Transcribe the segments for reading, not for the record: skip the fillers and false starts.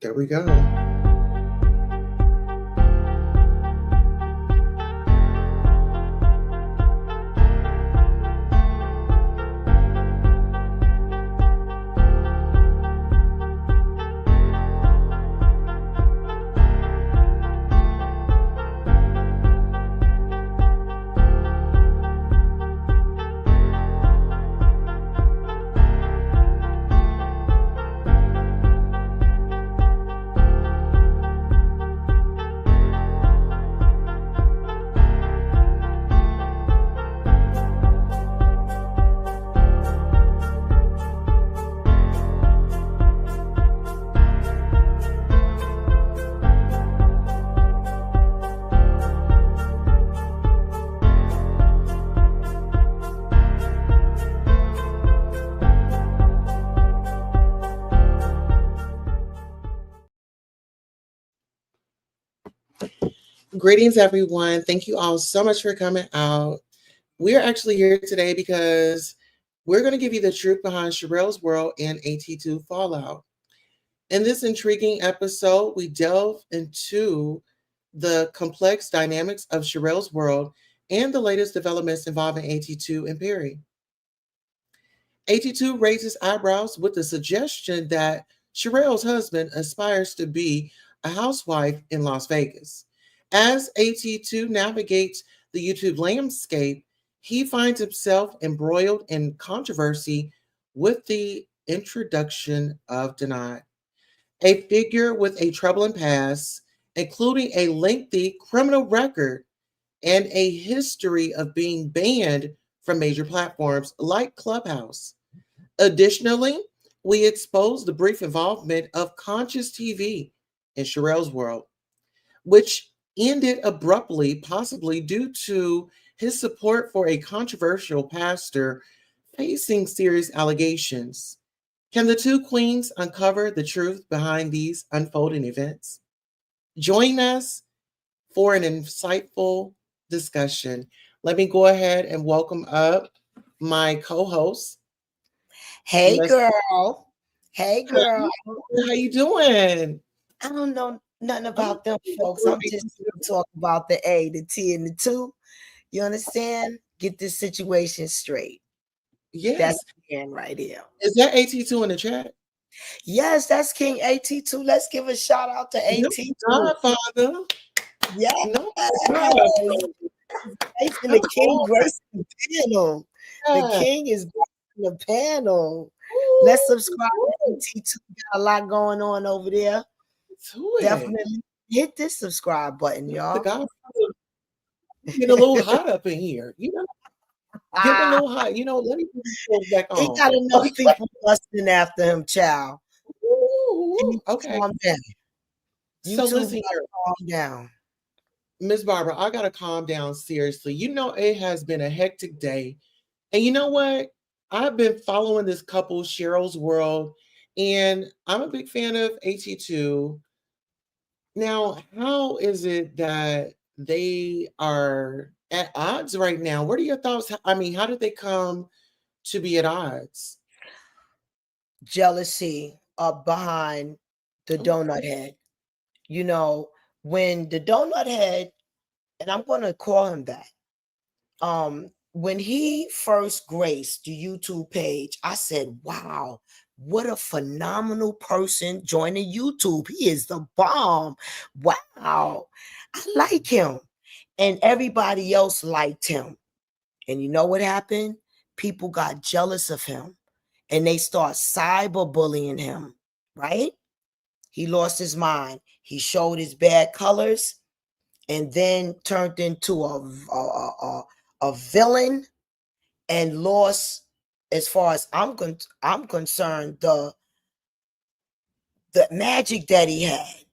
There we go. Greetings, everyone. Thank you all so much for coming out. We're actually here today because we're going to give you the truth behind Sharrell's World and AT2 Fallout. In this intriguing episode, we delve into the complex dynamics of Sharrell's World and the latest developments involving AT2 and Perry. AT2 raises eyebrows with the suggestion that Sharrell's husband aspires to be a housewife in Las Vegas. As AT2 navigates the YouTube landscape, he finds himself embroiled in controversy with the introduction of Denied, a figure with a troubling past, including a lengthy criminal record and a history of being banned from major platforms like Clubhouse. Additionally, we expose the brief involvement of Conscious TV in Sharrell's World, which ended abruptly, possibly due to his support for a controversial pastor facing serious allegations. Can the two queens uncover the truth behind these unfolding events? Join us for an insightful discussion. Let me go ahead and welcome up my co-host. Hey, girl. Hey, girl. How you doing? I don't know nothing about them folks. I'm just talking about the A, the T, and the 2. You understand? Get this situation straight. Yes. That's King right here. Is that AT2 in the chat? Yes, that's King AT2. Let's give a shout out to AT2. Godfather. Yeah. No, the King gracing the panel. The King is gracing the panel. Let's subscribe to AT2. Got a lot going on over there. Definitely hit this subscribe button, y'all. The Godfather getting a little hot up in here, you know. Getting a little hot, you know. Let me put these back on. He got enough people busting after him, child. Ooh, okay. Calm down. So listen here. Calm down. Miss Barbara, I gotta calm down seriously. You know, it has been a hectic day. And you know what? I've been following this couple, Sharrell's World, and I'm a big fan of AT2. Now, how is it that they are at odds right now? What are your thoughts? I mean, how did they come to be at odds? Jealousy behind the donut head. You know, when the donut head, and I'm going to call him that, when he first graced the YouTube page, I said, wow, what a phenomenal person joining YouTube. He is the bomb. Wow, I like him. And everybody else liked him. And you know what happened? People got jealous of him and they start cyberbullying him, right? He lost his mind. He showed his bad colors and then turned into a villain and lost, as far as I'm concerned, the magic that he had.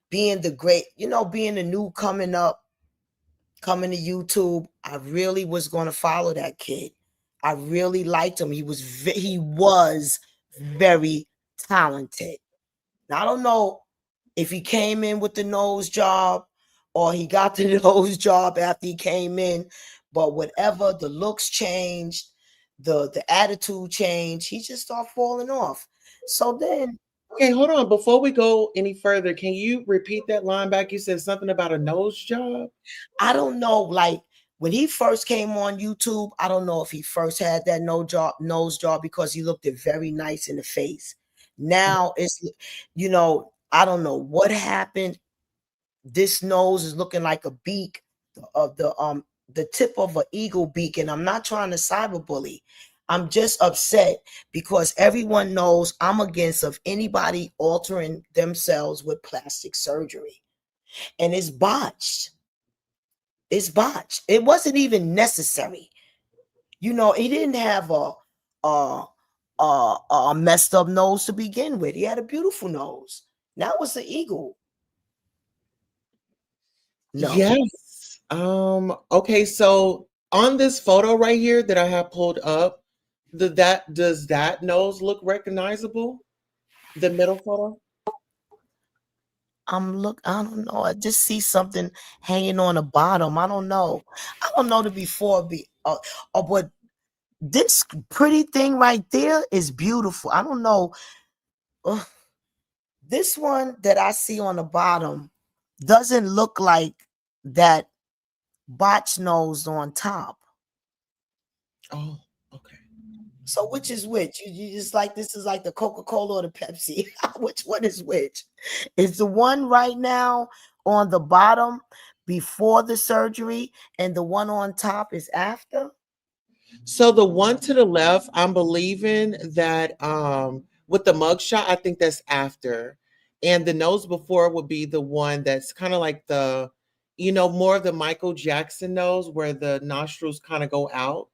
Being the great, being the new coming to YouTube. I really was going to follow that kid. I really liked him. He was very talented. Now, I don't know if he came in with the nose job or he got the nose job after he came in, but whatever, the looks changed, the attitude changed. He just started falling off. So then Okay, hold on. Before we go any further, can you repeat that line back? You said something about a nose job. I don't know, like when he first came on YouTube, I don't know if he first had that nose job because he looked it very nice in the face. Now it's, I don't know what happened. This nose is looking like a beak of the tip of an eagle beak, and I'm not trying to cyberbully. I'm just upset because everyone knows I'm against of anybody altering themselves with plastic surgery, and it's botched. It's botched. It wasn't even necessary. He didn't have a a messed up nose to begin with. He had a beautiful nose. Now it's an eagle. No. Yes. Okay, so on this photo right here that I have pulled up, does that nose look recognizable? The middle photo? I don't know. I just see something hanging on the bottom. I don't know. I don't know the before but this pretty thing right there is beautiful. I don't know. Ugh. This one that I see on the bottom doesn't look like that botch nose on top. Oh, okay. So which is which? You just like this is like the Coca-Cola or the Pepsi. Which one is which? Is the one right now on the bottom before the surgery and the one on top is after? So the one to the left, I'm believing that with the mugshot, I think that's after. And the nose before would be the one that's kind of like more of the Michael Jackson nose where the nostrils kind of go out.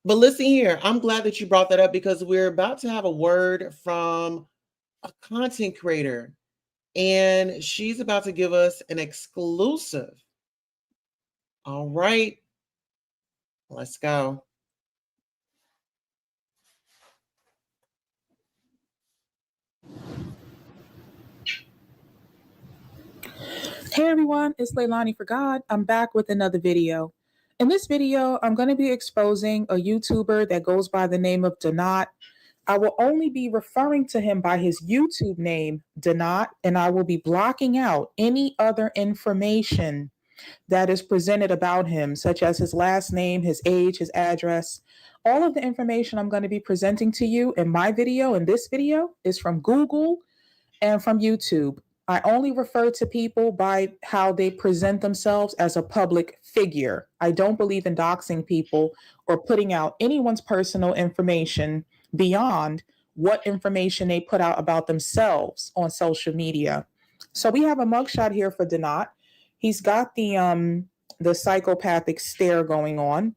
But listen here, I'm glad that you brought that up because we're about to have a word from a content creator, and she's about to give us an exclusive. All right, let's go. Hey everyone, it's Leilani for God. I'm back with another video. In this video, I'm going to be exposing a YouTuber that goes by the name of Donat. I will only be referring to him by his YouTube name, Donat, and I will be blocking out any other information that is presented about him, such as his last name, his age, his address. All of the information I'm going to be presenting to you in my video, in this video, is from Google and from YouTube. I only refer to people by how they present themselves as a public figure. I don't believe in doxing people or putting out anyone's personal information beyond what information they put out about themselves on social media. So we have a mugshot here for Donat. He's got the psychopathic stare going on.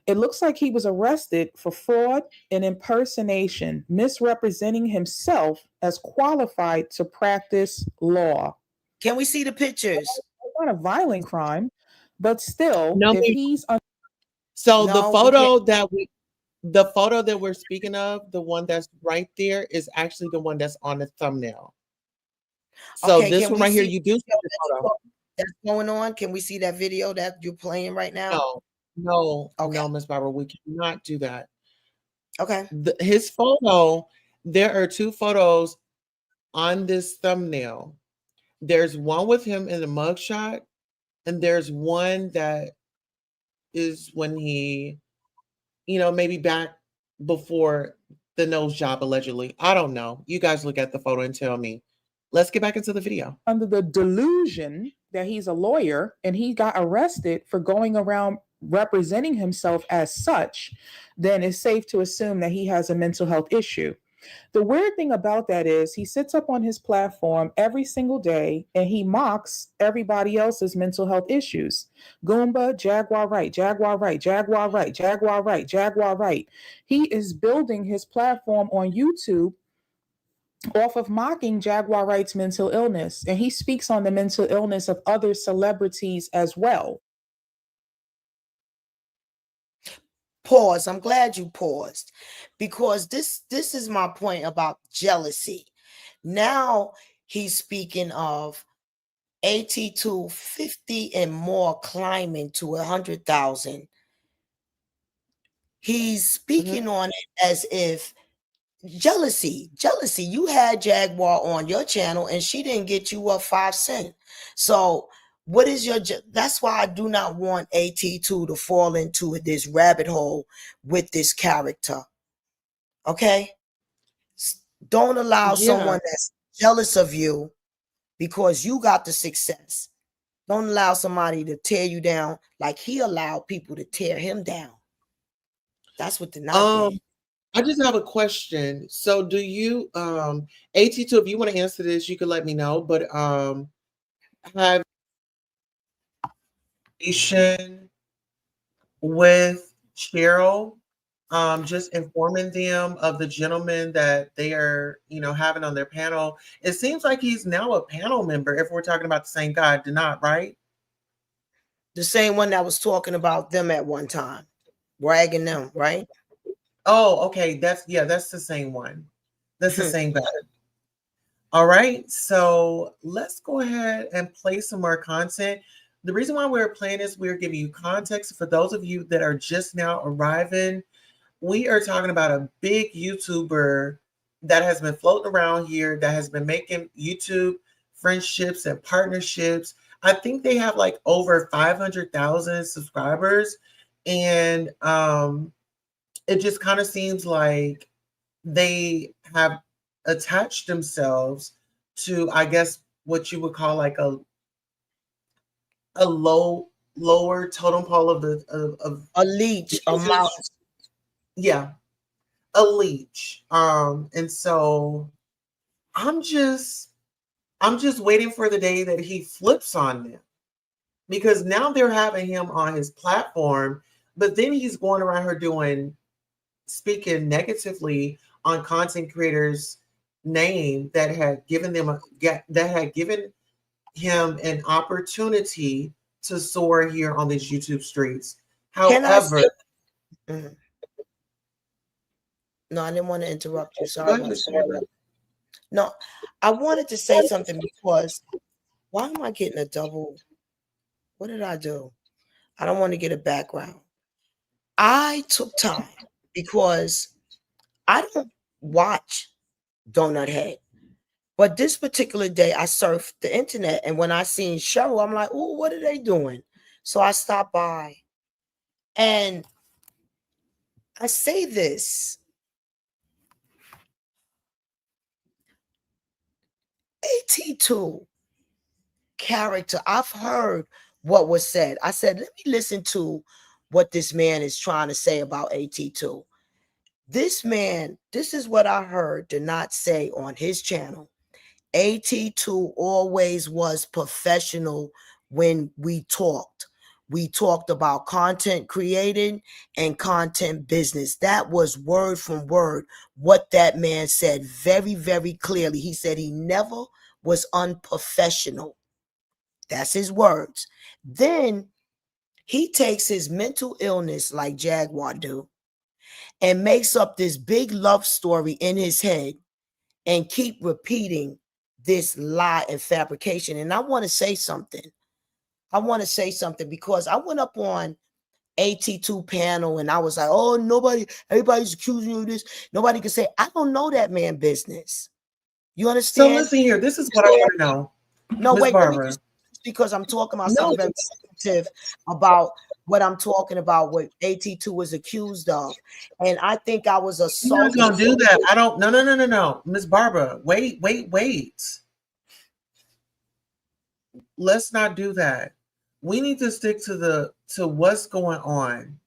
It looks like he was arrested for fraud and impersonation, misrepresenting himself as qualified to practice law. Can we see the pictures? It's not a violent crime, but still, No, if he's so No, we can't. the photo that we're speaking of, the one that's right there is actually the one that's on the thumbnail. So Okay, this can one we right here, see you do see the photo. that's going on? Can we see that video that you're playing right now? No, no, Okay. no, Miss Barbara, we cannot do that. Okay. His photo, there are two photos on this thumbnail. There's one with him in the mugshot, and there's one that is when he, maybe back before the nose job allegedly. I don't know. You guys look at the photo and tell me. Let's get back into the video. under the delusion that he's a lawyer and he got arrested for going around representing himself as such, then it's safe to assume that he has a mental health issue. The weird thing about that is he sits up on his platform every single day and he mocks everybody else's mental health issues. Goomba, Jaguar right, Jaguar right, Jaguar right, Jaguar right, Jaguar right. He is building his platform on YouTube off of mocking Jaguar Wright's mental illness. And he speaks on the mental illness of other celebrities as well. Pause. I'm glad you paused because this is my point about jealousy. Now he's speaking of AT2 50 and more climbing to 100,000. He's Mhm. speaking on it as if Jealousy. You had Jaguar on your channel and she didn't get you up 5 cents. So what is your that's why I do not want AT2 to fall into this rabbit hole with this character. Okay? Don't allow Yeah. someone that's jealous of you because you got the success. Don't allow somebody to tear you down like he allowed people to tear him down. That's what the not did. I just have a question. So do you AT2, if you want to answer this, you can let me know. But have relation with Cheryl, just informing them of the gentleman that they are, having on their panel. It seems like he's now a panel member if we're talking about the same guy, did not, right? The same one that was talking about them at one time, bragging them, right? Oh, okay. That's the same one. That's the same guy. All right, so let's go ahead and play some more content. The reason why we're playing this, we're giving you context for those of you that are just now arriving. We are talking about a big YouTuber that has been floating around here, that has been making YouTube friendships and partnerships. I think they have like over 500,000 subscribers. And it just kind of seems like they have attached themselves to, I guess, what you would call like a lower totem pole of the of A leech, a users. mouse. Yeah, a leech. And so I'm just I'm just waiting for the day that he flips on them, because now they're having him on his platform, but then he's going around here speaking negatively on content creators' name that had given that had given him an opportunity to soar here on these YouTube streets. Can I However, say? Mhm. No, I didn't want to interrupt you. go Sorry ahead, about Mr. that. Barber. No, I wanted to say something because why am I getting a double? What did I do? I don't want to get a background. I took time because I don't watch Donut Head. But this particular day, I surfed the internet, and when I seen Sharrell, I'm like, "Oh, what are they doing?" So I stopped by, and I say this: AT2 character. I've heard what was said. I said, "Let me listen to what this man is trying to say about AT2." This man, this is what I heard did not say on his channel. AT2 always was professional when we talked. We talked about content creating and content business. That was word from word what that man said very, very clearly. He said he never was unprofessional. That's his words. Then he takes his mental illness like Jaguar do and makes up this big love story in his head and keep repeating this lie and fabrication. And I want to say something. I want to say something because I went up on AT2 panel and I was like, oh, everybody's accusing you of this. Nobody can say, I don't know that man business. You So understand? listen here, this is what I want to know, No, Miss wait, let me Barbara. just because I'm talking about No, something very sensitive about what I'm talking about, what AT2 was accused of. And I think I was you're not assaulted. gonna do that. I don't. No, no, no, no, no, Miss Barbara. Wait, wait, wait. Let's not do that. We need to stick to what's going on.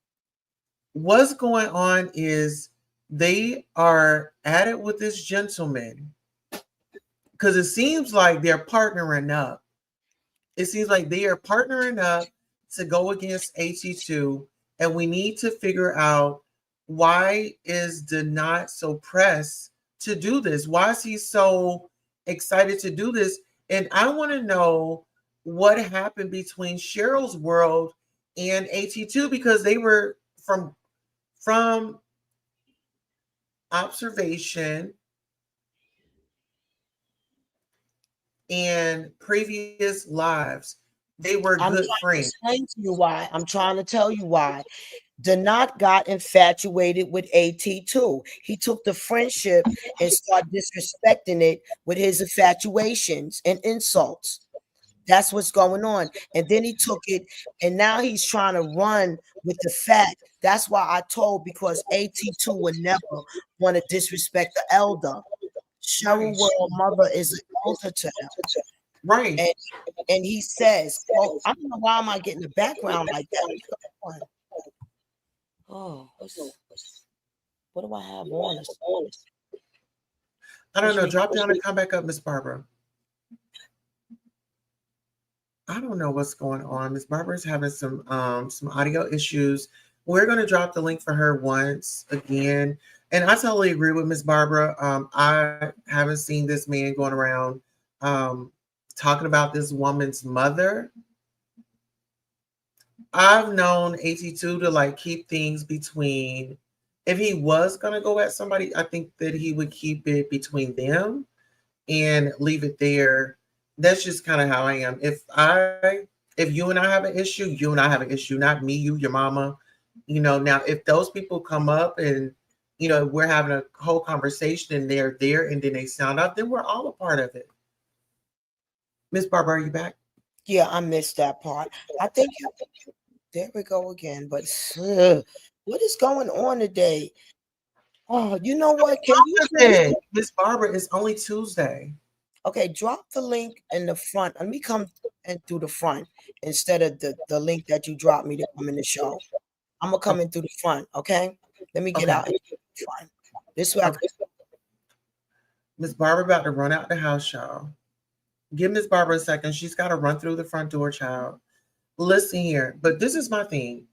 What's going on is they are at it with this gentleman because it seems like they're partnering up. It seems like they are partnering up to go against AT2, and we need to figure out why is Denot so pressed to do this? Why is he so excited to do this? And I want to know what happened between Sharrell's World and AT2, because they were from observation and previous lives. They were I'm good trying to friends. explain to you why. I'm trying to tell you why. Denot got infatuated with AT2. He took the friendship and started disrespecting it with his infatuations and insults. That's what's going on. And then he took it, and now he's trying to run with the fact. That's why I told, because AT2 would never want to disrespect the elder. Right. Sharrell World mother is an elder to him. Right. And and he says, quote, I don't know why am I getting the background like that. What's going on? Oh, what do I have on? I don't know. Drop down and come back up, Miss Barbara. I don't know what's going on. Miss Barbara's having some audio issues. We're gonna drop the link for her once again. And I totally agree with Miss Barbara. I haven't seen this man going around talking about this woman's mother. I've known AT2 to like keep things between, if he was gonna go at somebody, I think that he would keep it between them and leave it there. That's just kind of how I am. If you and I have an issue, you and I have an issue, not me, you, your mama. Now if those people come up and we're having a whole conversation and they're there and then they sound out, then we're all a part of it. Miss Barbara, are you back? Yeah, I missed that part. I think there we go again. But what is going on today? Oh, you know what? Can you Miss Barbara, it's only Tuesday. Okay, drop the link in the front. Let me come and through the front instead of the link that you dropped me to come in the show. I'm gonna come in through the front, okay? Let me get out in the front. This way. Miss Barbara about to run out the house, y'all. Give Miss Barbara a second. She's got to run through the front door, child. Listen here, but this is my thing.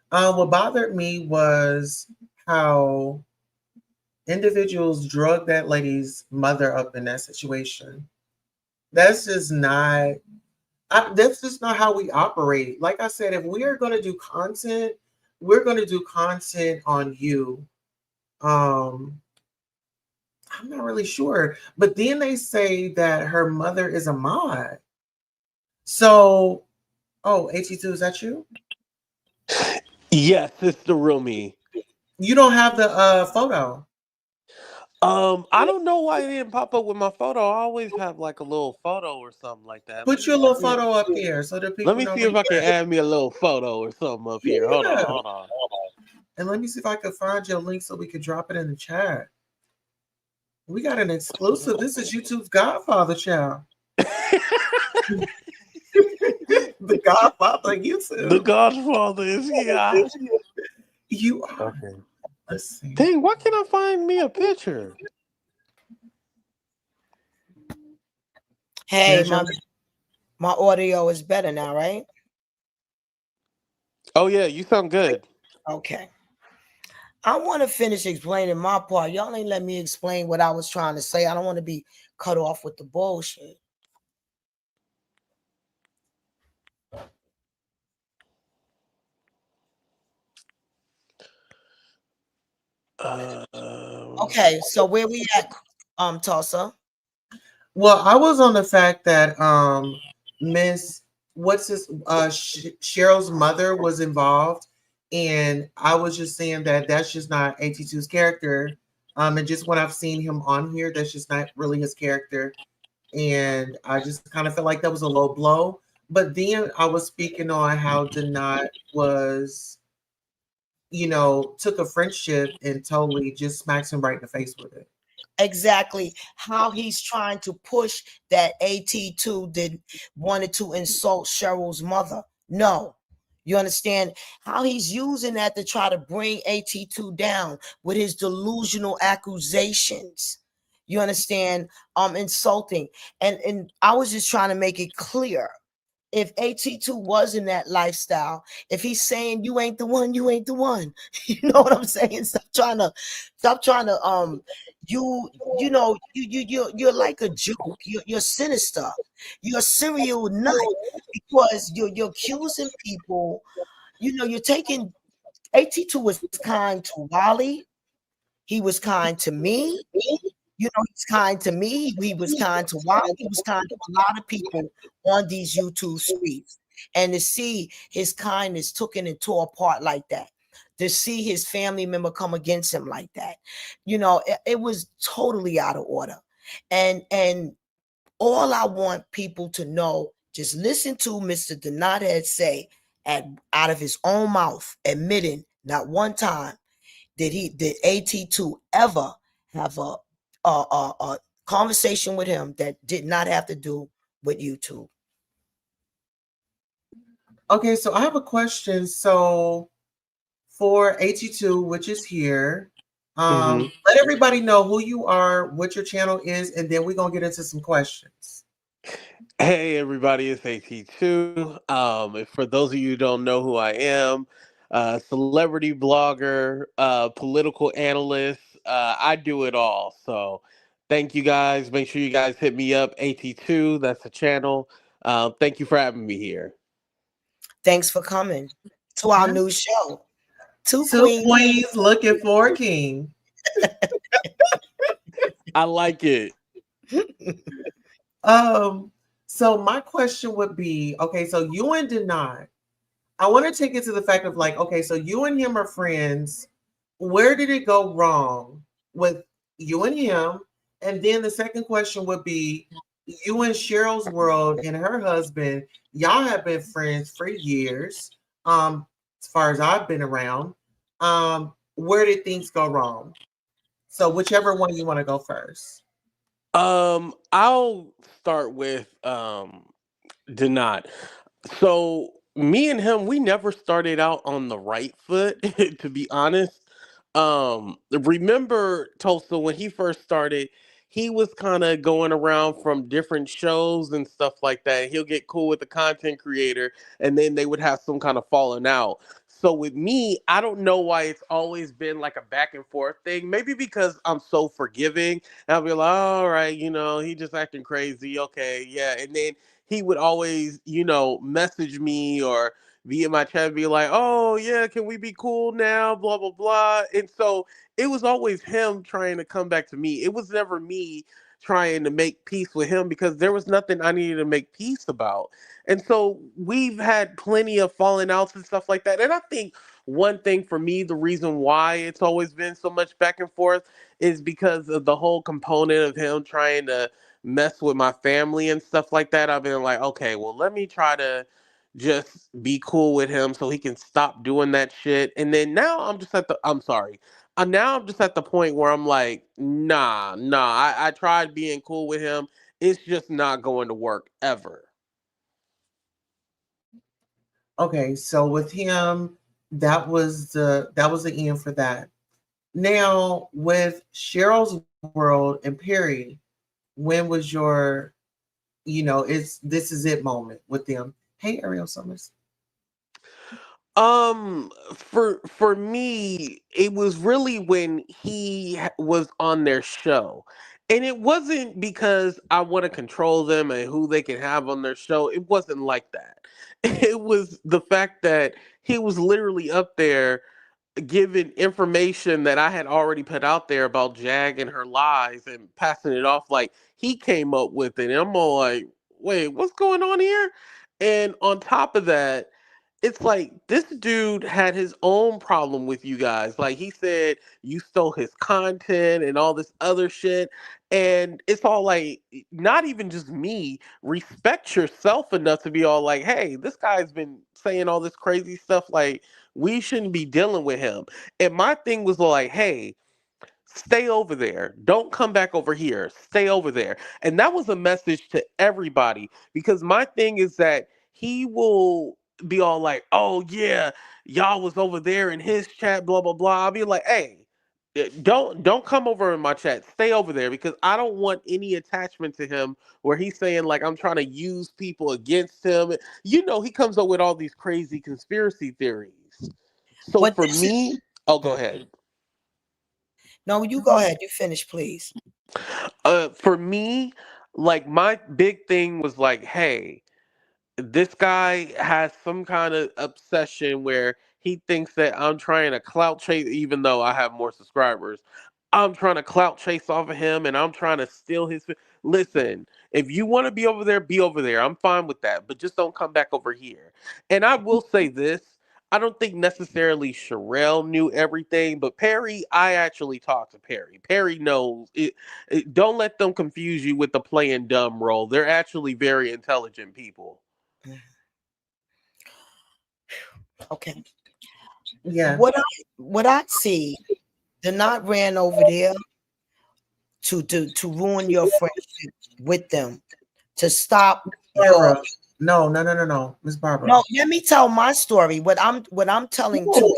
What bothered me was how individuals drug that lady's mother up in that situation. That's just not. That's just not how we operate. Like I said, if we are going to do content, we're going to do content on you. I'm not really sure, but then they say that her mother is a mod. So, AT2, is that you? Yes, it's the real me. You don't have the photo. I don't know why it didn't pop up with my photo. I always have like a little photo or something like that. Put your little photo up there so that Let people me know. see if I can add me a little photo or something up here. Hold on. And let me see if I can find your link so we can drop it in the chat. We got an exclusive. This is YouTube's Godfather child. The Godfather YouTube. The Godfather is here. You are. Okay. Let's see. Dang, why can't I find me a picture? Hey, my audio is better now, right? Oh yeah, you sound good. Okay. I want to finish explaining my part. Y'all ain't let me explain what I was trying to say. I don't want to be cut off with the bullshit. Okay, so where we at, Tulsa? Well, I was on the fact that Miss Sharrell's mother was involved, and I was just saying that that's just not AT2's character. And just when I've seen him on here, that's just not really his character. And I just kind of felt like that was a low blow. But then I was speaking on how Denot was, took a friendship and totally just smacks him right in the face with it. Exactly how he's trying to push that AT2 wanted to insult Sharrell's mother. No, you understand how he's using that to try to bring AT2 down with his delusional accusations. You understand? Insulting. And I was just trying to make it clear. If AT2 was in that lifestyle, if he's saying you ain't the one, you ain't the one. You know what I'm saying? Stop trying to you're like a joke. You're sinister. You're a serial nut because you're accusing people. You're taking. AT2 was kind to Wally. He was kind to me. He's kind to me. He was kind to Wally. He was kind to a lot of people on these YouTube streets. And to see his kindness taken and tore apart like that, to see his family member come against him like that, it was totally out of order. And all I want people to know, just listen to Mr. Donathead say out of his own mouth, admitting not one time did AT2 ever have a conversation with him that did not have to do with YouTube. Okay, so I have a question. So for AT2, which is here, let everybody know who you are, what your channel is, and then we're gonna get into some questions. Hey everybody, it's AT2. And for those of you who don't know who I am, celebrity blogger, political analyst, I do it all. So thank you guys. Make sure you guys hit me up, AT2. That's the channel. Thank you for having me here. Thanks for coming to our new show. Two Two queens. queens looking for a king. I like it. So my question would be, okay, so you and Denai, I want to take it to the fact of like, okay, so you and him are friends. Where did it go wrong with you and him? And then the second question would be, you and Sharrell's World and her husband, y'all have been friends for years. As far as I've been around. Where did things go wrong? So whichever one you want to go first. I'll start with Denot. So me and him, we never started out on the right foot, to be honest. Remember Tulsa when he first started, he was kind of going around from different shows and stuff like that. He'll get cool with the content creator, and then they would have some kind of falling out. So with me, I don't know why it's always been like a back and forth thing. Maybe because I'm so forgiving. And I'll be like, all right, he just acting crazy. Okay, yeah. And then he would always, message me or be in my chat and be like, oh, yeah, can we be cool now? Blah, blah, blah. And so it was always him trying to come back to me. It was never me trying to make peace with him because there was nothing I needed to make peace about. And so we've had plenty of falling outs and stuff like that. And I think one thing for me, the reason why it's always been so much back and forth is because of the whole component of him trying to mess with my family and stuff like that. I've been like, okay, well, let me try to just be cool with him so he can stop doing that shit. And then now I'm sorry. Now I'm just at the point where I'm like, nah. I tried being cool with him. It's just not going to work ever. Okay, so with him, that was the end for that. Now with Sharrell's World and Perry, when was your, it's this is it moment with them? Hey, Ariel Summers. For me, it was really when he was on their show. And it wasn't because I want to control them and who they can have on their show. It wasn't like that. It was the fact that he was literally up there giving information that I had already put out there about Jag and her lies and passing it off like he came up with it. And I'm all like, wait, what's going on here? And on top of that, it's like this dude had his own problem with you guys. Like he said you stole his content and all this other shit. And it's all like, not even just me, respect yourself enough to be all like, hey, this guy's been saying all this crazy stuff. Like, we shouldn't be dealing with him. And my thing was like, hey, stay over there. Don't come back over here. Stay over there. And that was a message to everybody because my thing is that he will be all like, oh, yeah, y'all was over there in his chat, blah, blah, blah. I'll be like, hey, don't come over in my chat. Stay over there because I don't want any attachment to him where he's saying like I'm trying to use people against him. He comes up with all these crazy conspiracy theories. So But for this is me, oh, go ahead. no, you go ahead. You finish, please. For me, like my big thing was like, hey, this guy has some kind of obsession where he thinks that I'm trying to clout chase, even though I have more subscribers. I'm trying to clout chase off of him and I'm trying to steal his. Listen, if you want to be over there, be over there. I'm fine with that, but just don't come back over here. And I will say this. I don't think necessarily Sharrell knew everything, but Perry, I actually talked to Perry. Perry knows it. Don't let them confuse you with the playing dumb role. They're actually very intelligent people. Okay. Yeah. What I see, they're not ran over there to ruin your friendship with them, to stop your. Barbara. No. Miss Barbara. No, let me tell my story. What I'm telling to.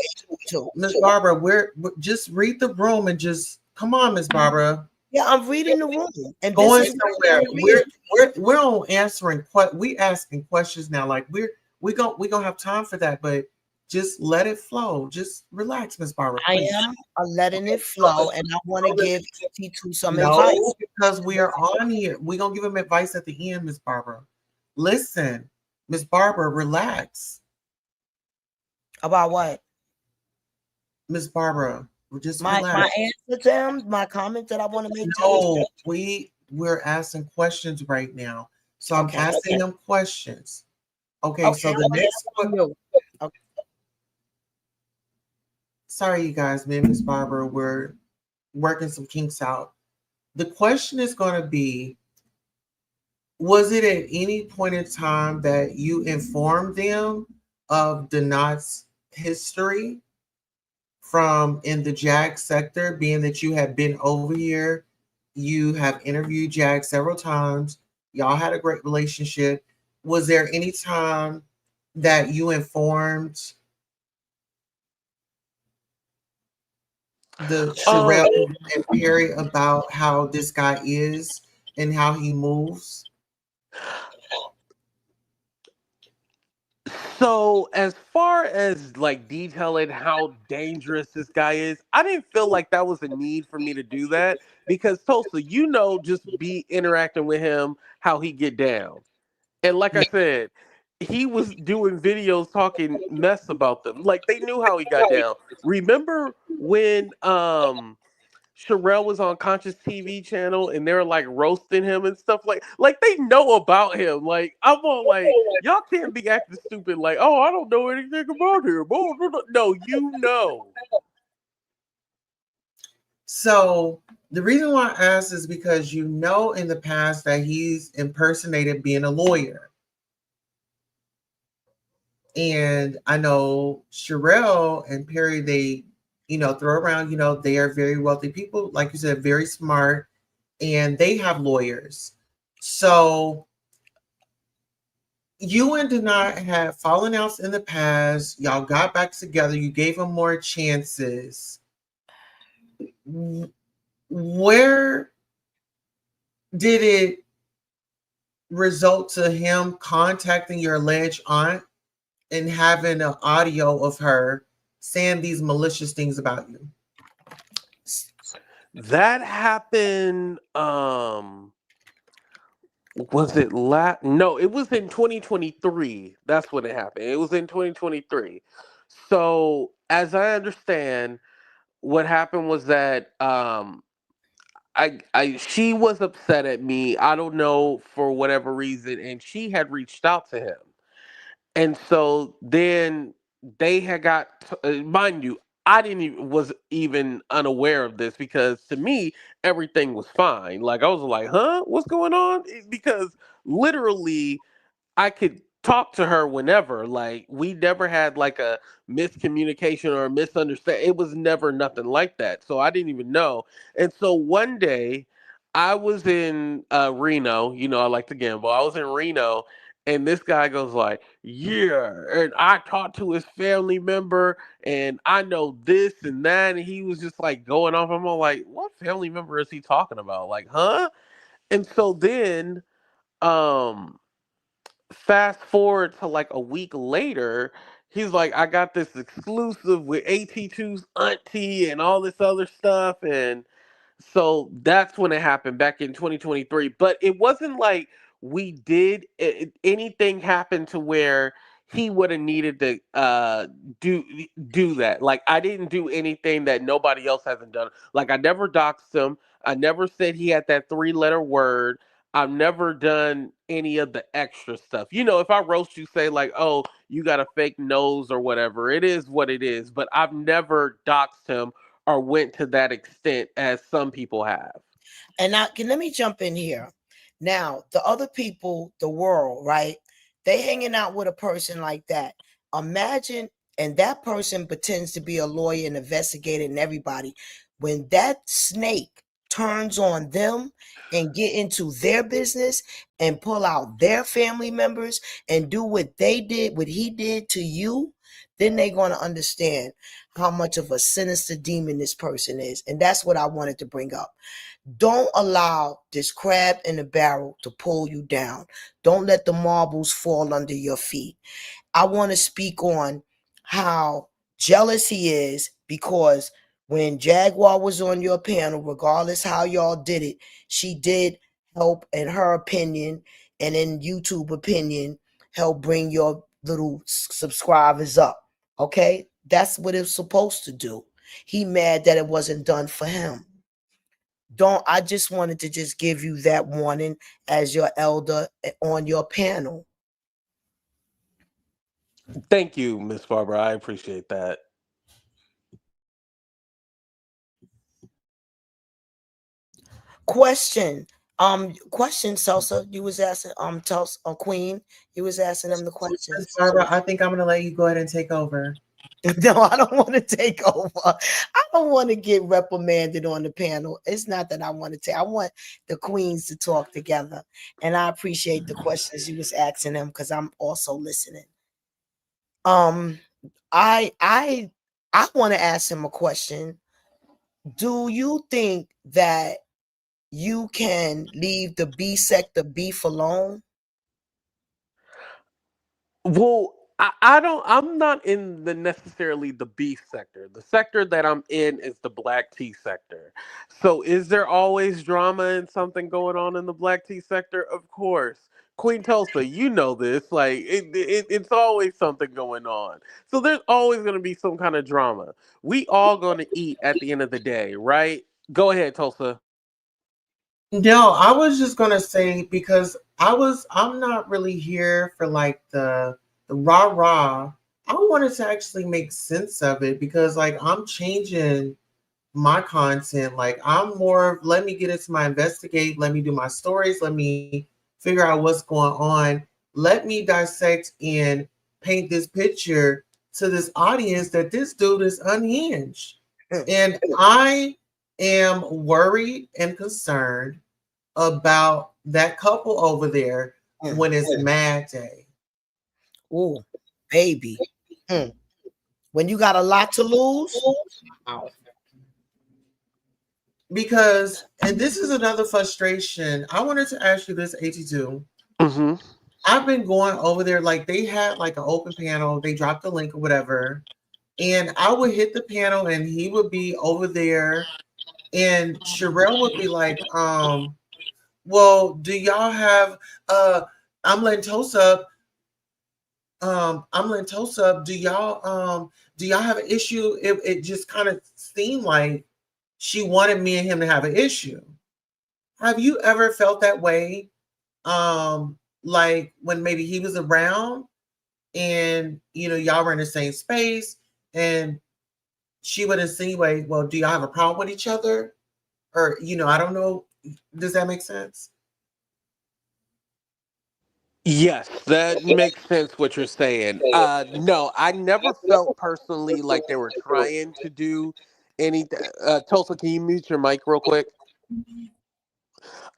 Miss Barbara, we're just read the room and just come on, Miss Barbara. Yeah, I'm reading the room, and Going this is somewhere. We're on answering we asking questions now. Like we gonna have time for that, but just let it flow. Just relax, Miss Barbara. I Please. am letting it flow, and I want to give AT2 some No, advice. because we are on here. We're gonna give him advice at the end, Miss Barbara. Listen, Miss Barbara, relax. About what? Miss Barbara, just My relax. answer to him, my comment that I want to make to No, him. we're asking questions right now. So I'm asking them questions. Okay, so Okay, the next one. okay. Sorry, you guys, me and Miss Barbara, we're working some kinks out. The question is going to be, was it at any point in time that you informed them of Donat's history from in the Jag sector, being that you had been over here, you have interviewed Jag several times, y'all had a great relationship. Was there any time that you informed the Sharrell and Perry about how this guy is and how he moves? So as far as like detailing how dangerous this guy is, I didn't feel like that was a need for me to do that because Tulsa, just be interacting with him how he get down. And like I said, he was doing videos talking mess about them. Like they knew how he got down. Remember when Sharrell was on Conscious TV channel and they were like roasting him and stuff like they know about him. Like I'm all like, y'all can't be acting stupid like, oh, I don't know anything about him. Oh, no, you know. So the reason why I asked is because you know in the past that he's impersonated being a lawyer. And I know Sharrell and Perry, they, throw around, they are very wealthy people, like you said, very smart, and they have lawyers. So you and Denai had fallen outs in the past. Y'all got back together. You gave him more chances. Where did it result to him contacting your alleged aunt and having an audio of her saying these malicious things about you? That happened was it no, it was in 2023. That's when it happened. It was in 2023. So as I understand, what happened was that she was upset at me. I don't know for whatever reason, and she had reached out to him. And so then they had mind you, I didn't even was even unaware of this because to me everything was fine. Like I was like, "Huh? What's going on?" Because literally I could talk to her whenever. Like we never had like a miscommunication or a misunderstanding. It was never nothing like that. So I didn't even know. And so one day I was in Reno. I like to gamble. I was in Reno, and this guy goes like, "Yeah," and I talked to his family member, and I know this and that, and he was just like going off. I'm all like, "What family member is he talking about?" Like, huh? And so then, um fast forward to like a week later, he's like, I got this exclusive with AT2's auntie and all this other stuff. And so that's when it happened back in 2023. But it wasn't like we did anything happen to where he would have needed to do do that. Like I didn't do anything that nobody else hasn't done. Like I never doxed him. I never said he had that 3 letter word. I've never done any of the extra stuff. You know, if I roast you, say like, "Oh, you got a fake nose" or whatever, it is what it is. But I've never doxed him or went to that extent as some people have. And now, let me jump in here. Now, the other people, the world, right? They hanging out with a person like that. Imagine, and that person pretends to be a lawyer and investigator and everybody. When that snake turns on them and get into their business and pull out their family members and do what they did, what he did to you, then they're going to understand how much of a sinister demon this person is. And that's what I wanted to bring up. Don't allow this crab in the barrel to pull you down. Don't let the marbles fall under your feet. I want to speak on how jealous he is because when Jaguar was on your panel, regardless how y'all did it, she did help, in her opinion and in YouTube opinion, help bring your little subscribers up. Okay? That's what it's supposed to do. He mad that it wasn't done for him. Don't I just wanted to just give you that warning as your elder on your panel. Thank you, Miss Barbara. I appreciate that. Question. Question, Salsa. You was asking Tulsa Queen. You was asking them the questions. Barbara, I think I'm gonna let you go ahead and take over. No, I don't want to take over. I don't want to get reprimanded on the panel. It's not that I want to take. I want the queens to talk together, and I appreciate the questions you was asking them because I'm also listening. Um, I want to ask him a question. Do you think that you can leave the B sector beef alone? Well, I don't. I'm not in the necessarily the beef sector. The sector that I'm in is the black tea sector. So, is there always drama and something going on in the black tea sector? Of course. Queen Tulsa, you know this. Like it's always something going on. So there's always going to be some kind of drama. We all going to eat at the end of the day, right? Go ahead, Tulsa. No, I was just gonna say because I'm not really here for like the rah rah. I wanted to actually make sense of it because like I'm changing my content. Like I'm more of, let me get into my investigate, let me do my stories, let me figure out what's going on, let me dissect and paint this picture to this audience that this dude is unhinged. And I am worried and concerned about that couple over there when it's Mad Day. Oh, baby. When you got a lot to lose. Because, and this is another frustration. I wanted to ask you this, AT2. Mm-hmm. I've been going over there, like they had like an open panel, they dropped the link or whatever. And I would hit the panel and he would be over there. And Sharrell would be like, well, do y'all have I'm letting toast up. I'm letting toast up. Do y'all have an issue? It just kind of seemed like she wanted me and him to have an issue. Have you ever felt that way? Like when maybe he was around and y'all were in the same space and she would insinuate, well, do y'all have a problem with each other? Or, I don't know. Does that make sense? Yes, that makes sense what you're saying. No, I never felt personally like they were trying to do anything. Tulsa, can you mute your mic real quick?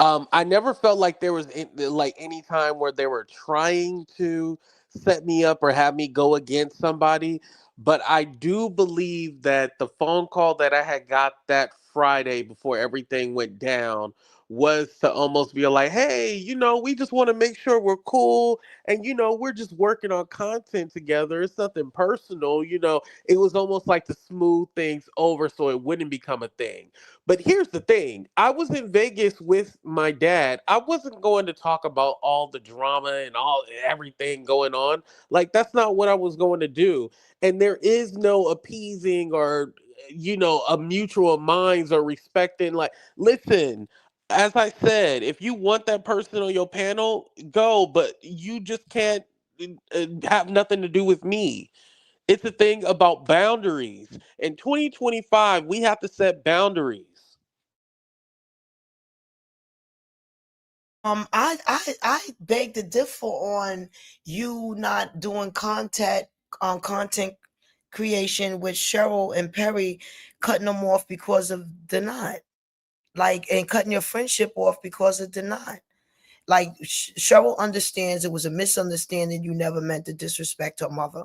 I never felt like there was like any time where they were trying to set me up or have me go against somebody. But I do believe that the phone call that I had got that Friday before everything went down was to almost be like, hey, we just want to make sure we're cool, and we're just working on content together. It's nothing personal. It was almost like to smooth things over so it wouldn't become a thing. But here's the thing. I was in Vegas with my dad. I wasn't going to talk about all the drama and all everything going on. Like, that's not what I was going to do. And there is no appeasing or a mutual minds or respecting. Like, listen, as I said, if you want that person on your panel, go, but you just can't have nothing to do with me. It's a thing about boundaries. In 2025, we have to set boundaries. I beg to differ on you not doing content creation with Sharrell and Perry, cutting them off because of denied, like, and cutting your friendship off because of denied. Like, Sharrell understands it was a misunderstanding. You never meant to disrespect her mother.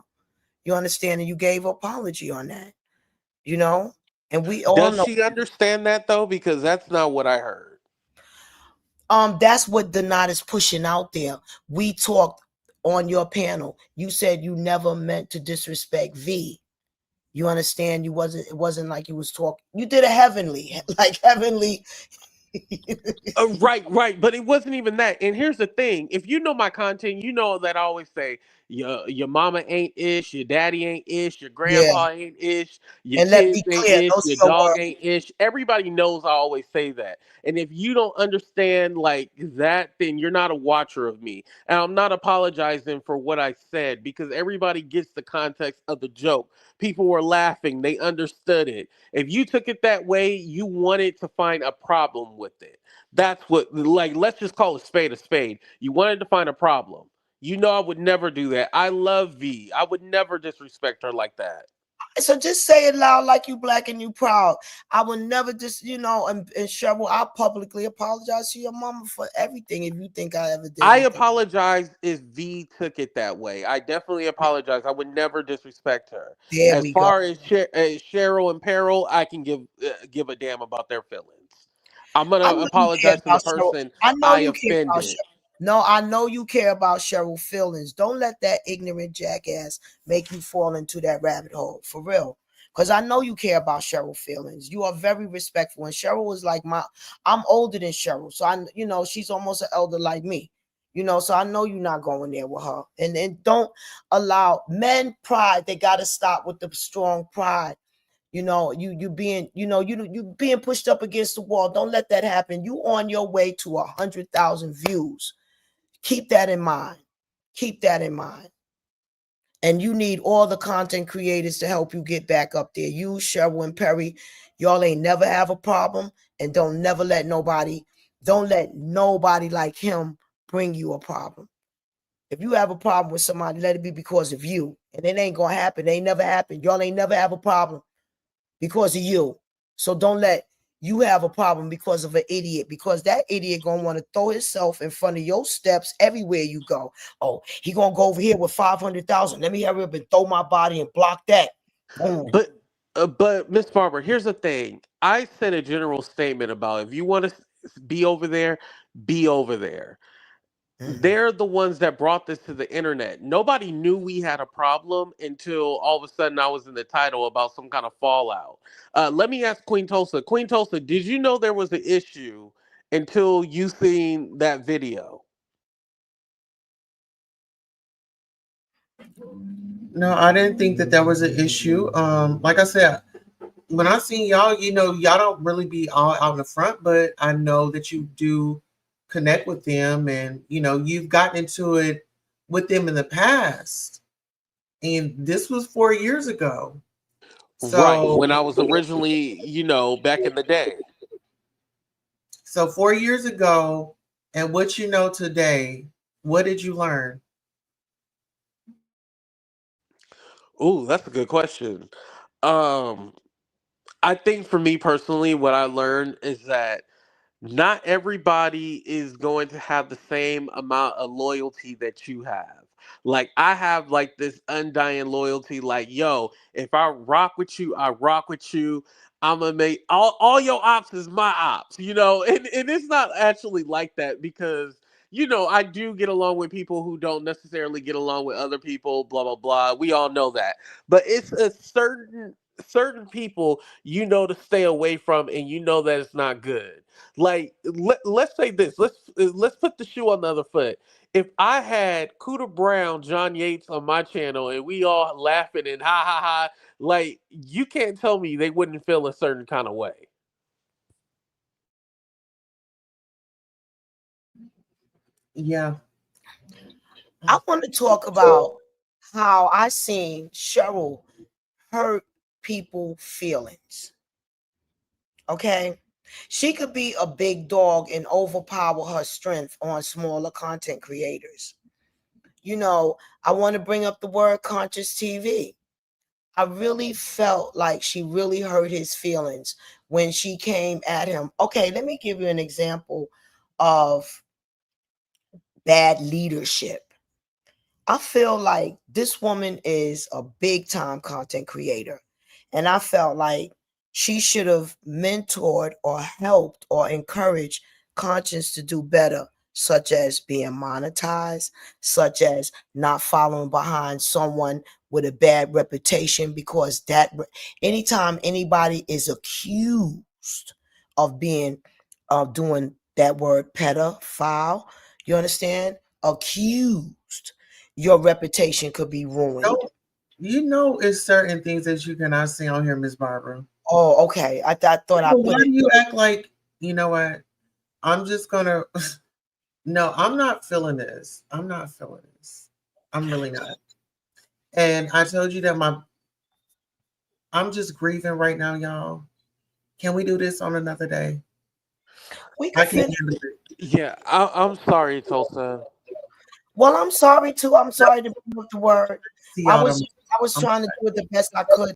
You understand, and you gave apology on that. You know, and we all Does know. she understand that though? Because that's not what I heard. That's what the knot is pushing out there. We talked on your panel. You said you never meant to disrespect V. You understand? It wasn't like you was talking. You did a heavenly, like heavenly. Right. But it wasn't even that. And here's the thing: if you know my content, you know that I always say your mama ain't ish, your daddy ain't ish, your Yeah. grandpa ain't ish, your And let's kids be ain't clear, ish, those your are your dog words. ain't ish. Everybody knows I always say that. And if you don't understand like that, then you're not a watcher of me. And I'm not apologizing for what I said because everybody gets the context of the joke. People were laughing, they understood it. If you took it that way, you wanted to find a problem with it. That's what, like, let's just call a spade a spade. You wanted to find a problem. I would never do that. I love V. I would never disrespect her like that. So just say it loud, like you black and you proud. I will never just, and Cheryl, I publicly apologize to your mama for everything if you think I ever did I anything. apologize if V took it that way. I definitely apologize. I would never disrespect her. There As we go. far as, as Cheryl and Peril, I can give a damn about their feelings. I'm gonna I know you care apologize to the about Cheryl. person I know I you care about offended. Cheryl. No, I know you care about Cheryl feelings. Don't let that ignorant jackass make you fall into that rabbit hole, for real. Because I know you care about Cheryl feelings. You are very respectful. And Cheryl was like I'm older than Cheryl. So she's almost an elder like me. So I know you're not going there with her. And don't allow men pride. They gotta stop with the strong pride. You being you being pushed up against the wall. Don't let that happen. You on your way to 100,000 views. Keep that in mind. Keep that in mind. And you need all the content creators to help you get back up there. You, Sherwin and Perry, y'all ain't never have a problem, and don't let nobody like him bring you a problem. If you have a problem with somebody, let it be because of you. And it ain't gonna happen. It ain't never happened. Y'all ain't never have a problem because of you. So don't let you have a problem because of an idiot, because that idiot gonna want to throw himself in front of your steps everywhere you go. Oh, he gonna go over here with 500,000. Let me hurry up and throw my body and block that. Boom. But Miss Barber, here's the thing. I said a general statement about if you want to be over there, be over there. Mhm. They're the ones that brought this to the internet. Nobody knew we had a problem until all of a sudden I was in the title about some kind of fallout. Let me ask Queen Tulsa. Queen Tulsa, did you know there was an issue until you seen that video? No, I didn't think that that was an issue. Like I said, when I seen y'all, y'all don't really be all out in the front, but I know that you do connect with them, and you've gotten into it with them in the past, and this was 4 years ago. Right, So, when I was originally, back in the day. 4 years ago, and what you know today, what did you learn? Ooh, that's a good question. Um, I think for me personally, what I learned is that not everybody is going to have the same amount of loyalty that you have. Like, I have like this undying loyalty, like, yo, if I rock with you, I rock with you. I'm gonna make all your ops is my ops, you know, and it's not actually like that because you know I do get along with people who don't necessarily get along with other people, blah blah blah. We all know that, but it's a certain people you know to stay away from, and you know that it's not good. Like let's say this, let's put the shoe on the other foot. If I had Cooter Brown, John Yates on my channel, and we all laughing and ha ha ha, like you can't tell me they wouldn't feel a certain kind of way. Yeah. I want to talk about how I seen Sharrell hurt people feelings. Okay, she could be a big dog and overpower her strength on smaller content creators. You know, I want to bring up the word conscious TV. I really felt like she really hurt his feelings when she came at him. Okay, let me give you an example of bad leadership. I feel like this woman is a big time content creator. And I felt like she should have mentored or helped or encouraged Conscience to do better, such as being monetized, such as not following behind someone with a bad reputation, because that anytime anybody is accused of being doing that word pedophile, you understand? Accused, your reputation could be ruined. You know, it's certain things that you cannot say on here, Miss Barbara. Oh, okay. I thought I Why put do it. you act like, you know what? I'm just gonna no, I'm not feeling this. I'm not feeling this. I'm really not. And I told you that I'm just grieving right now, y'all. Can we do this on another day? We I can can't finish. handle it. Yeah, I'm sorry, Tulsa. Well, I'm sorry too. I'm sorry to bring up the word. See I y'all was tomorrow. I was I'm trying to do it the best I could.